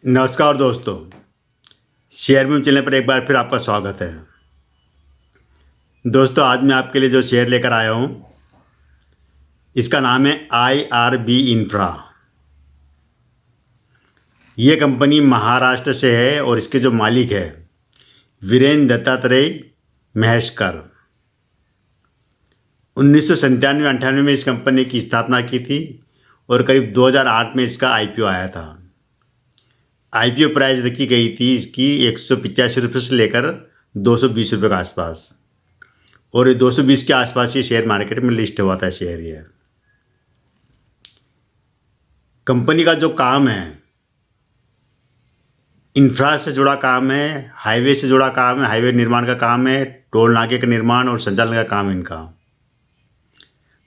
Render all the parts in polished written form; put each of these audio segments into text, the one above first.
नमस्कार दोस्तों, शेयर में चैनल पर एक बार फिर आपका स्वागत है। दोस्तों, आज मैं आपके लिए जो शेयर लेकर आया हूँ, इसका नाम है IRB इंफ्रा। ये कंपनी महाराष्ट्र से है और इसके जो मालिक है वीरेंद्र दत्तात्रेय महेश्कर। 1997-98 में इस कंपनी की स्थापना की थी और करीब 2008 में इसका IPO आया था। IPO प्राइस रखी गई थी इसकी 185 रुपये से लेकर 220 रुपये के आसपास, और ये 220 के आसपास ये शेयर मार्केट में लिस्ट हुआ था शेयर। ये कंपनी का जो काम है, इंफ्रा से जुड़ा काम है, हाईवे से जुड़ा काम है, हाईवे निर्माण का काम है, टोल नाके का निर्माण और संचालन का काम है इनका।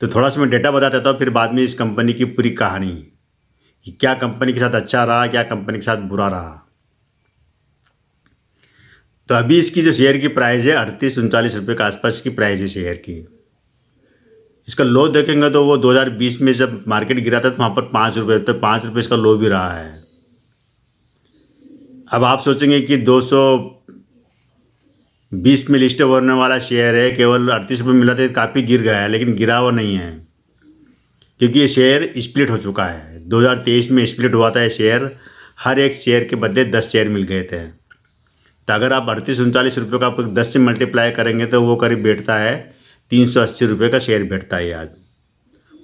तो थोड़ा सा मैं डेटा बता देता हूँ, फिर बाद में इस कंपनी की पूरी कहानी कि क्या कंपनी के साथ अच्छा रहा, क्या कंपनी के साथ बुरा रहा। तो अभी इसकी जो शेयर की प्राइस है 38-39 रुपये के आसपास की प्राइस है शेयर की। इसका लो देखेंगे तो वो 2020 में जब मार्केट गिरा था तो वहाँ पर 5 रुपये, तो 5 रुपये इसका लो भी रहा है। अब आप सोचेंगे कि 220 में लिस्ट होने वाला शेयर है, केवल 38 रुपये मिला था, काफ़ी गिर गया है, लेकिन गिरा हुआ नहीं है, क्योंकि ये शेयर स्प्लिट हो चुका है। 2023 में स्प्लिट हुआ था ये शेयर, हर एक शेयर के बदले 10 शेयर मिल गए थे। तो अगर आप 38-39 रुपये का आप 10 से मल्टीप्लाई करेंगे तो वो करीब बैठता है 380 रुपये का शेयर बैठता है आज।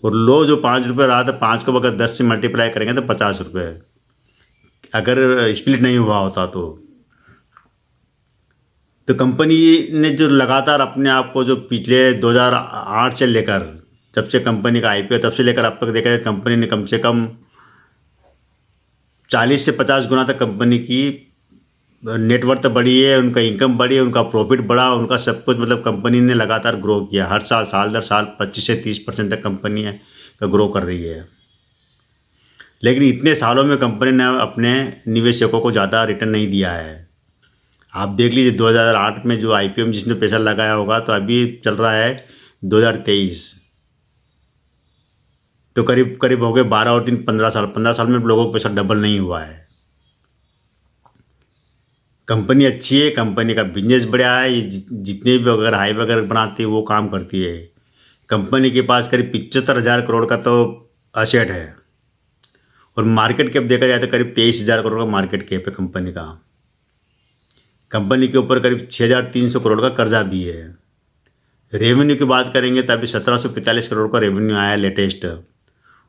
और लो जो 5 रुपये रहा था, 5 को अगर 10 से मल्टीप्लाई करेंगे तो 50 रुपये, अगर स्प्लिट नहीं हुआ होता तो कंपनी ने जो लगातार अपने आप को जो पिछले 2008 से लेकर, जब से कंपनी का IPO तब से लेकर अब तक देखा जाए, कंपनी ने कम से कम 40 से 50 गुना तक कंपनी की नेटवर्थ बढ़ी है, उनका इनकम बढ़ी है, उनका प्रॉफिट बढ़ा, उनका सब कुछ, मतलब कंपनी ने लगातार ग्रो किया। हर साल, साल दर साल 25 से 30% तक कंपनी है का ग्रो कर रही है। लेकिन इतने सालों में कंपनी ने अपने निवेशकों को ज़्यादा रिटर्न नहीं दिया है। आप देख लीजिए 2008 में जो IPO में जिसने पैसा लगाया होगा, तो अभी चल रहा है 2023, तो करीब करीब हो गए 12 और 3 15 साल। 15 साल में लोगों का पैसा डबल नहीं हुआ है। कंपनी अच्छी है, कंपनी का बिजनेस बढ़िया है। ये जितने भी अगर हाईवे वगैरह बनाती है वो काम करती है। कंपनी के पास करीब 75,000 करोड़ का तो असेट है, और मार्केट कैप देखा जाए तो करीब 23,000 करोड़ का मार्केट कैप है कंपनी का। कंपनी के ऊपर करीब 6,300 करोड़ का कर्जा भी है। रेवेन्यू की बात करेंगे तो अभी 1,745 करोड़ का रेवेन्यू आया है लेटेस्ट,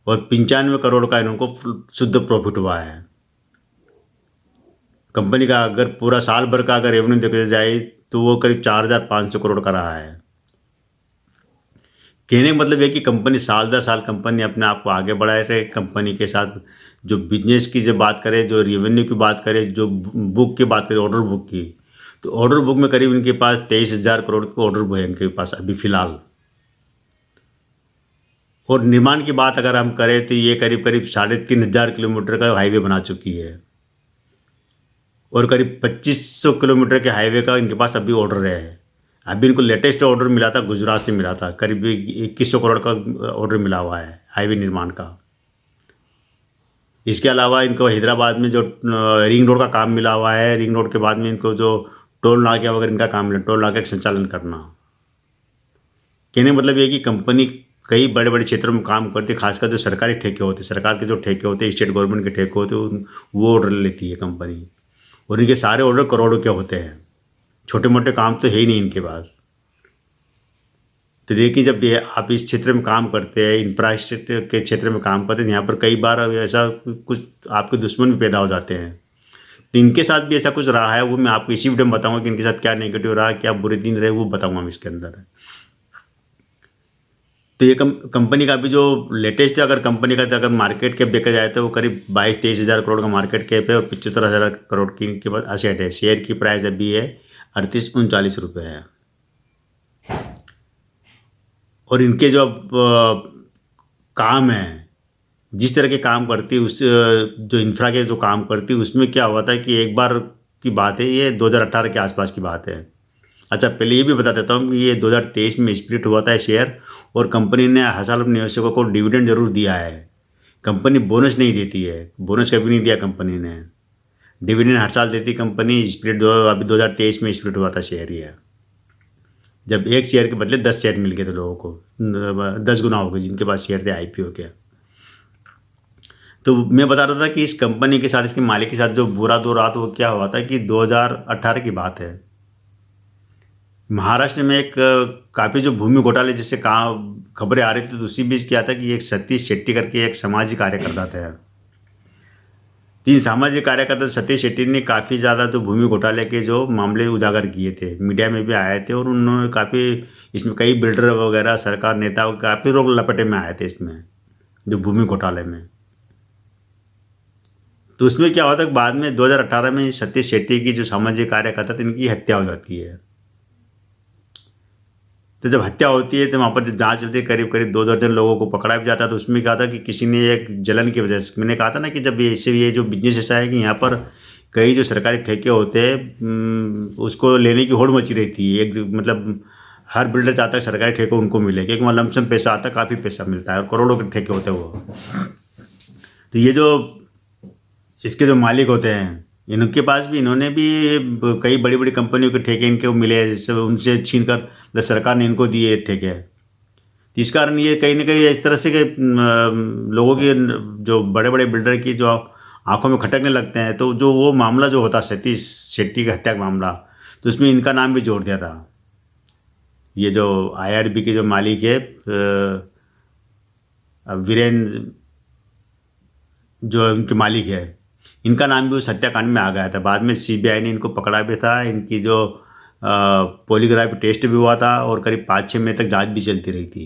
और 95 करोड़ का इनको शुद्ध प्रॉफिट हुआ है। कंपनी का अगर पूरा साल भर का अगर रेवेन्यू देखा जाए तो वो करीब 4,500 करोड़ का रहा है। कहने का मतलब है कि कंपनी साल दर साल कंपनी अपने आप को आगे बढ़ा रहे। कंपनी के साथ जो बिजनेस की जो बात करें, जो रेवेन्यू की बात करें, जो बुक की बात करें, ऑर्डर बुक की, तो ऑर्डर बुक में करीब इनके पास 23,000 करोड़ की ऑर्डर बुक है इनके पास अभी फ़िलहाल। और निर्माण की बात अगर हम करें तो ये करीब करीब 3,500 किलोमीटर का हाईवे बना चुकी है, और करीब 2,500 किलोमीटर के हाईवे का इनके पास अभी ऑर्डर है। अभी इनको लेटेस्ट ऑर्डर मिला था, गुजरात से मिला था, करीब 2,100 करोड़ का ऑर्डर मिला हुआ है हाईवे निर्माण का। इसके अलावा इनको हैदराबाद में जो रिंग रोड का काम मिला हुआ है। रिंग रोड के बाद में इनको जो टोल नाके वगैरह इनका काम मिला, टोल नाके का संचालन करना। कहने का मतलब ये कि कंपनी कई बड़े बड़े क्षेत्रों में काम करती है, खासकर जो सरकारी ठेके होते हैं, सरकार के जो ठेके होते हैं, स्टेट गवर्नमेंट के ठेके होते हैं, वो ऑर्डर लेती है कंपनी, और इनके सारे ऑर्डर करोड़ों के होते हैं। छोटे मोटे काम तो है ही नहीं इनके पास। तो देखिए, जब ये आप इस क्षेत्र में काम करते हैं, इंफ्रास्ट्रक्चर के क्षेत्र में काम करते हैं, यहाँ पर कई बार ऐसा कुछ आपके दुश्मन भी पैदा हो जाते हैं। तो इनके साथ भी ऐसा कुछ रहा है, वो मैं आपको इसी वीडियो में बताऊंगा कि इनके साथ क्या नेगेटिव रहा, क्या बुरे दिन रहे, वो बताऊंगा मैं इसके अंदर। तो ये कंपनी का भी जो लेटेस्ट, अगर कंपनी का अगर मार्केट कैप देखा जाए तो वो करीब 22-23 हज़ार करोड़ का मार्केट कैप है, और 75,000 करोड़ की इनके पास असेट है। शेयर की प्राइस अभी है 38-39 रुपये है। और इनके जो काम है, जिस तरह के काम करती है, उस जो इंफ्रा के जो काम करती है, उसमें क्या हुआ था कि एक बार की बात है, ये 2018 के आसपास की बात है। अच्छा, पहले ये भी बता देता हूँ कि ये 2023 में स्प्लिट हुआ था शेयर, और कंपनी ने हर साल अपने निवेशकों को डिविडेंड जरूर दिया है। कंपनी बोनस नहीं देती है, बोनस कभी नहीं दिया कंपनी ने। डिविडेंड हर साल देती कंपनी। स्प्लिट अभी 2023 में स्प्लिट हुआ था शेयर ये, जब एक शेयर के बदले 10 शेयर मिल गए थे लोगों को, 10 गुना हो गए जिनके पास शेयर थे आईपीओ के। तो मैं बता रहा था कि इस कंपनी के साथ, इसके मालिक के साथ जो बुरा दौर रहा, तो वो क्या हुआ था कि 2018 की बात है, महाराष्ट्र में एक काफ़ी जो भूमि घोटाले जिससे कहाँ खबरें आ रही थी, तो उसी बीच क्या था कि एक सतीश शेट्टी करके एक सामाजिक कार्यकर्ता था। 3 सामाजिक कार्यकर्ता सतीश शेट्टी ने काफ़ी ज़्यादा तो भूमि घोटाले के जो मामले उजागर किए थे, मीडिया में भी आए थे, और उन्होंने काफ़ी इसमें कई बिल्डर वगैरह सरकार नेता काफ़ी लोग लपेटे में आए थे इसमें, जो भूमि घोटाले में। तो उसमें क्या होता है कि बाद में 2018 में सतीश शेट्टी की जो सामाजिक कार्यकर्ता थे, इनकी हत्या हो जाती है। तो जब हत्या होती है तो वहाँ पर जब जांच होती है, करीब करीब 2 दर्जन लोगों को पकड़ा भी जाता है। तो उसमें कहा था कि किसी ने एक जलन की वजह से, मैंने कहा था ना कि जब ये जो बिजनेस ऐसा है कि यहाँ पर कई जो सरकारी ठेके होते हैं, उसको लेने की होड़ मची रहती है। एक मतलब हर बिल्डर चाहता है सरकारी ठेके उनको मिले, क्योंकि वहाँ लमसम पैसा आता है, काफ़ी पैसा मिलता है, और करोड़ों के ठेके होते हैं वो। तो ये जो इसके जो मालिक होते हैं, इनके पास भी, इन्होंने भी कई बड़ी बड़ी कंपनियों के ठेके इनके मिले हैं, जिससे उनसे छीन कर सरकार ने इनको दिए ठेके। तो इस कारण ये कहीं ना कहीं इस तरह से कि लोगों की, जो बड़े बड़े बिल्डर की जो आंखों में खटकने लगते हैं, तो जो वो मामला जो होता सतीश शेट्टी का हत्या का मामला, तो उसमें इनका नाम भी जोड़ दिया था। ये जो आईआरबी के जो मालिक है, वीरेंद्र, जो इनके मालिक है, इनका नाम भी उस हत्याकांड में आ गया था। बाद में सीबीआई ने इनको पकड़ा भी था, इनकी जो पॉलीग्राफ टेस्ट भी हुआ था, और करीब 5-6 महीने तक जांच भी चलती रही थी,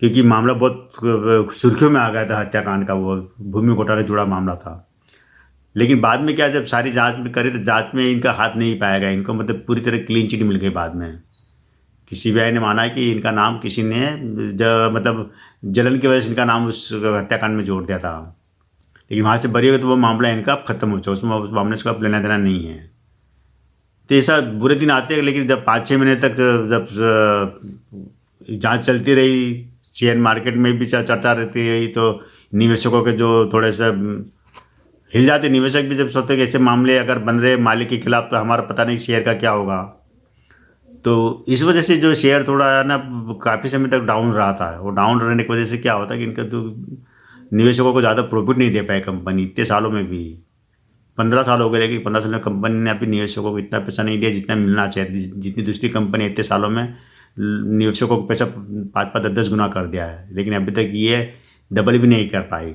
क्योंकि मामला बहुत सुर्खियों में आ गया था हत्याकांड का, वो भूमि घोटाले से जुड़ा मामला था। लेकिन बाद में क्या, जब सारी जांच में करी तो जांच में इनका हाथ नहीं पाया गया, इनको मतलब पूरी तरह क्लीन चिट मिल गई बाद में, कि सीबीआई ने माना कि इनका नाम किसी ने मतलब जलन की वजह से इनका नाम उस हत्याकांड में जोड़ दिया था। लेकिन वहाँ से बरी हो गए तो वो मामला इनका खत्म हो चुका, उसमें उस मामले से अब लेना देना नहीं है। तो ऐसा बुरे दिन आते हैं, लेकिन जब 5-6 महीने तक जब जांच चलती रही, शेयर मार्केट में भी चर्चा रहती रही, तो निवेशकों के जो थोड़े से हिल जाते, निवेशक भी जब सोचते कि ऐसे मामले अगर बन रहे मालिक के खिलाफ, तो हमारा पता नहीं शेयर का क्या होगा। तो इस वजह से जो शेयर थोड़ा है ना, काफ़ी समय तक डाउन रहा था। वो डाउन रहने की वजह से क्या होता है कि इनका तो निवेशकों को ज़्यादा प्रॉफिट नहीं दे पाए कंपनी इतने सालों में भी। 15 साल हो गए, लेकिन 15 साल में कंपनी ने अभी निवेशकों को इतना पैसा नहीं दिया जितना मिलना चाहिए। जितनी दूसरी कंपनी इतने सालों में निवेशकों को पैसा 5-5, 10-10 गुना कर दिया है, लेकिन अभी तक ये डबल भी नहीं कर पाई।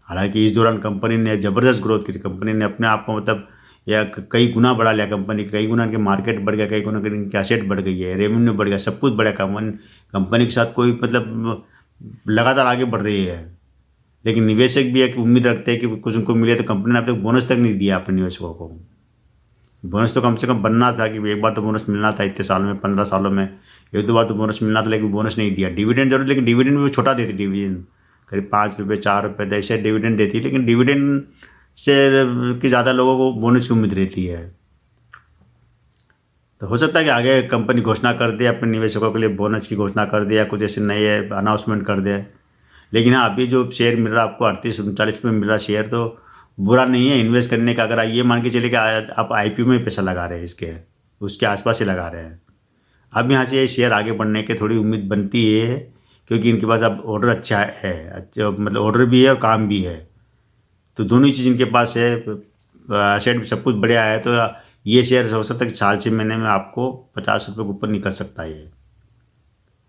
हालांकि इस दौरान कंपनी ने ज़बरदस्त ग्रोथ की, कंपनी ने अपने आप को मतलब या कई गुना बढ़ा लिया कंपनी, कई गुना के मार्केट बढ़ गया, कई गुना की इनकी एसेट बढ़ गई है, रेवेन्यू बढ़ गया, सब कुछ बढ़ा। कंपनी के साथ कोई मतलब लगातार आगे बढ़ रही है। लेकिन निवेशक भी एक उम्मीद रखते हैं कि कुछ उनको मिले, तो कंपनी ने अब तक बोनस तक नहीं दिया अपने निवेशकों को। बोनस तो कम से कम बनना था कि एक बार तो बोनस मिलना था, इतने सालों में, 15 सालों में 1-2 बार तो बोनस मिलना था, लेकिन बोनस नहीं दिया। डिविडेंड जरूर, लेकिन डिविडेंड भी छोटा देती, डिविडेंड करीब 5 रुपये 4 रुपये ऐसे डिविडेंड देती है, लेकिन डिविडेंड से कि ज़्यादा लोगों को बोनस की उम्मीद रहती है। तो हो सकता है कि आगे कंपनी घोषणा कर दे अपने निवेशकों के लिए, बोनस की घोषणा कर दे, या कुछ ऐसे नए अनाउंसमेंट कर दे। लेकिन हाँ, अभी जो शेयर मिल रहा है आपको 38-39 में मिल रहा शेयर, तो बुरा नहीं है इन्वेस्ट करने का। अगर आप ये मान के चले कि आप आईपीओ में पैसा लगा रहे हैं, इसके उसके आसपास ही लगा रहे हैं, अब यहाँ से ये शेयर आगे बढ़ने की थोड़ी उम्मीद बनती है, क्योंकि इनके पास अब ऑर्डर अच्छा है, अच्छा मतलब ऑर्डर भी है और काम भी है। तो दोनों ही चीज़ इनके पास है, एसेट भी सब कुछ बढ़िया है। तो ये शेयर हो सकता है कि साल 6 महीने में आपको 50 रुपये के ऊपर निकल सकता है ये।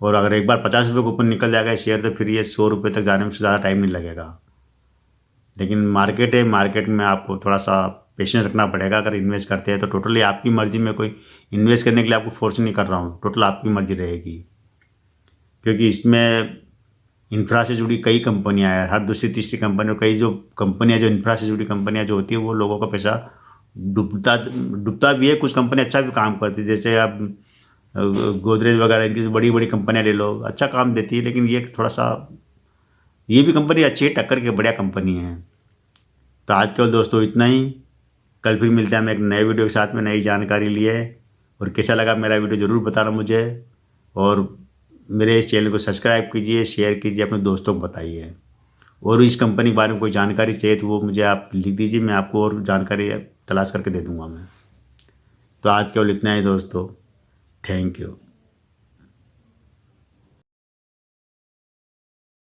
और अगर एक बार 50 रुपये के ऊपर निकल जाएगा ये शेयर, तो फिर ये 100 रुपये तक जाने में से ज़्यादा टाइम नहीं लगेगा। लेकिन मार्केट है, मार्केट में आपको थोड़ा सा पेशेंस रखना पड़ेगा अगर इन्वेस्ट करते हैं तो। टोटली आपकी मर्जी में, कोई इन्वेस्ट करने के लिए आपको फोर्स नहीं कर रहा हूँ, टोटल आपकी मर्जी रहेगी। क्योंकि इसमें इंफ्रा से जुड़ी कई कंपनियां हैं, हर दूसरी तीसरी कंपनी, और कई जो कंपनियां जो इंफ्रा से जुड़ी कंपनियां जो होती है, वो लोगों का पैसा डूबता भी है। कुछ कंपनी अच्छा भी काम करती है, जैसे आप गोदरेज वगैरह, इनकी बड़ी बड़ी कंपनियां ले लो, अच्छा काम देती है। लेकिन ये थोड़ा सा, ये भी कंपनी अच्छी है, टक्कर की बढ़िया कंपनी है। तो आज केवल दोस्तों इतना ही, कल फिर मिलते हैं हम एक नए वीडियो के साथ में, नई जानकारी लिए। और कैसा लगा मेरा वीडियो ज़रूर बताना मुझे, और मेरे इस चैनल को सब्सक्राइब कीजिए, शेयर कीजिए, अपने दोस्तों को बताइए। और इस कंपनी के बारे में कोई जानकारी चाहिए तो वो मुझे आप लिख दीजिए, मैं आपको और जानकारी तलाश करके दे दूँगा मैं। तो आज केवल इतना ही दोस्तों, थैंक यू।